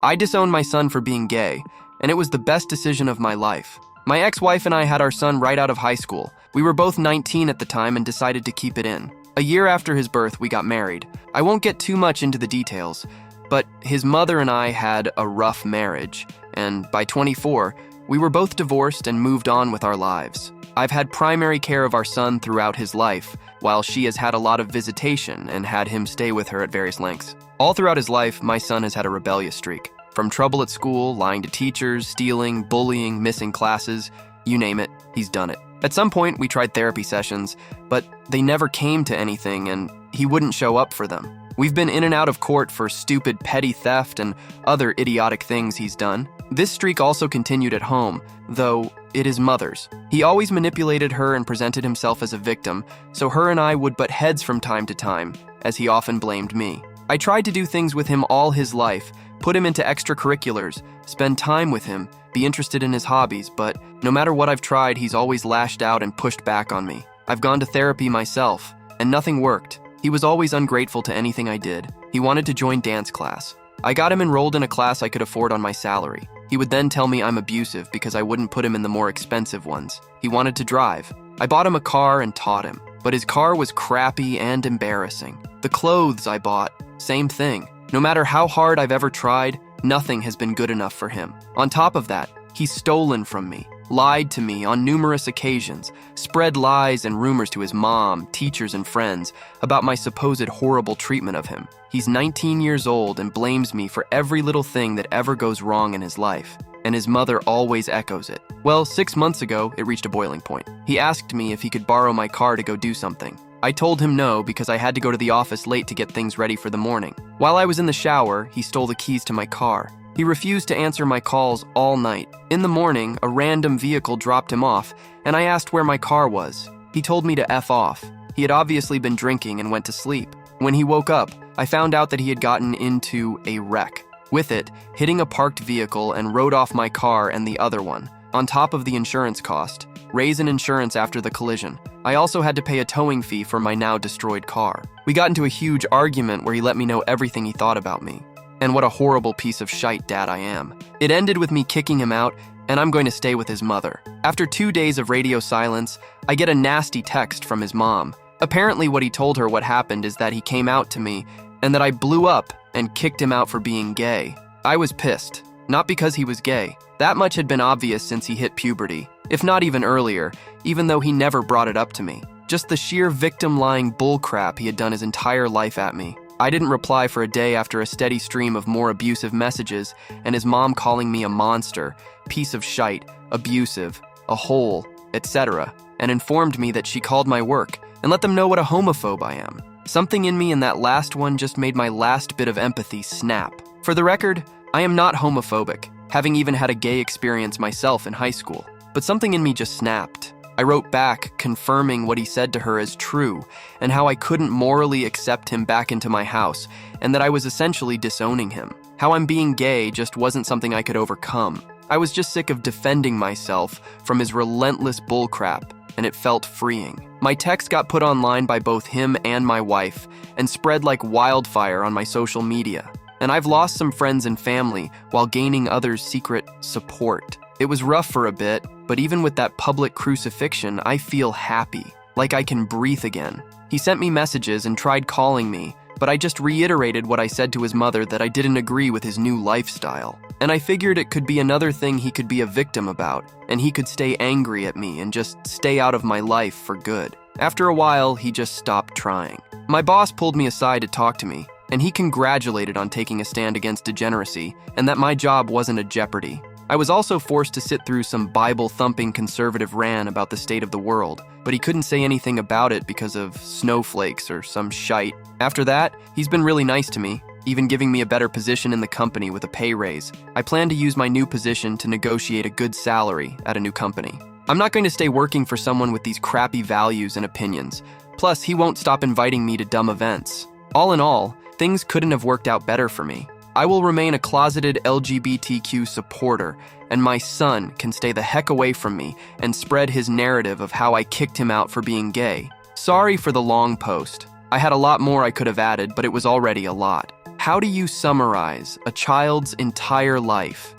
I disowned my son for being gay, and it was the best decision of my life. My ex-wife and I had our son right out of high school. We were both 19 at the time and decided to keep it in. A year after his birth, we got married. I won't get too much into the details, but his mother and I had a rough marriage, and by 24, we were both divorced and moved on with our lives. I've had primary care of our son throughout his life, while she has had a lot of visitation and had him stay with her at various lengths. All throughout his life, my son has had a rebellious streak. From trouble at school, lying to teachers, stealing, bullying, missing classes, you name it, he's done it. At some point, we tried therapy sessions, but they never came to anything and he wouldn't show up for them. We've been in and out of court for stupid petty theft and other idiotic things he's done. This streak also continued at home, though it is mother's. He always manipulated her and presented himself as a victim, so her and I would butt heads from time to time, as he often blamed me. I tried to do things with him all his life, put him into extracurriculars, spend time with him, be interested in his hobbies, but no matter what I've tried, he's always lashed out and pushed back on me. I've gone to therapy myself, and nothing worked. He was always ungrateful to anything I did. He wanted to join dance class. I got him enrolled in a class I could afford on my salary. He would then tell me I'm abusive because I wouldn't put him in the more expensive ones. He wanted to drive. I bought him a car and taught him, but his car was crappy and embarrassing. The clothes I bought, same thing. No matter how hard I've ever tried, nothing has been good enough for him. On top of that, he's stolen from me, lied to me on numerous occasions, spread lies and rumors to his mom, teachers, and friends about my supposed horrible treatment of him. He's 19 years old and blames me for every little thing that ever goes wrong in his life, and his mother always echoes it. Well, 6 months ago, it reached a boiling point. He asked me if he could borrow my car to go do something. I told him no because I had to go to the office late to get things ready for the morning. While I was in the shower, he stole the keys to my car. He refused to answer my calls all night. In the morning, a random vehicle dropped him off, and I asked where my car was. He told me to F off. He had obviously been drinking and went to sleep. When he woke up, I found out that he had gotten into a wreck. With it, hitting a parked vehicle and rode off my car and the other one, on top of the insurance cost. Raise an insurance after the collision. I also had to pay a towing fee for my now destroyed car. We got into a huge argument where he let me know everything he thought about me. And what a horrible piece of shite dad I am. It ended with me kicking him out, and I'm going to stay with his mother. After 2 days of radio silence, I get a nasty text from his mom. Apparently what he told her what happened is that he came out to me, and that I blew up and kicked him out for being gay. I was pissed, not because he was gay. That much had been obvious since he hit puberty, if not even earlier, even though he never brought it up to me. Just the sheer victim-lying bullcrap he had done his entire life at me. I didn't reply for a day after a steady stream of more abusive messages and his mom calling me a monster, piece of shite, abusive, a hole, etc., and informed me that she called my work and let them know what a homophobe I am. Something in me in that last one just made my last bit of empathy snap. For the record, I am not homophobic, having even had a gay experience myself in high school, but something in me just snapped. I wrote back, confirming what he said to her as true, and how I couldn't morally accept him back into my house, and that I was essentially disowning him. How I'm being gay just wasn't something I could overcome. I was just sick of defending myself from his relentless bullcrap, and it felt freeing. My text got put online by both him and my wife, and spread like wildfire on my social media. And I've lost some friends and family while gaining others' secret support. It was rough for a bit, but even with that public crucifixion, I feel happy, like I can breathe again. He sent me messages and tried calling me, but I just reiterated what I said to his mother, that I didn't agree with his new lifestyle. And I figured it could be another thing he could be a victim about, and he could stay angry at me and just stay out of my life for good. After a while, he just stopped trying. My boss pulled me aside to talk to me, and he congratulated on taking a stand against degeneracy and that my job wasn't a jeopardy. I was also forced to sit through some Bible-thumping conservative rant about the state of the world, but he couldn't say anything about it because of snowflakes or some shite. After that, he's been really nice to me, even giving me a better position in the company with a pay raise. I plan to use my new position to negotiate a good salary at a new company. I'm not going to stay working for someone with these crappy values and opinions. Plus, he won't stop inviting me to dumb events. All in all, things couldn't have worked out better for me. I will remain a closeted LGBTQ supporter, and my son can stay the heck away from me and spread his narrative of how I kicked him out for being gay. Sorry for the long post. I had a lot more I could have added, but it was already a lot. How do you summarize a child's entire life?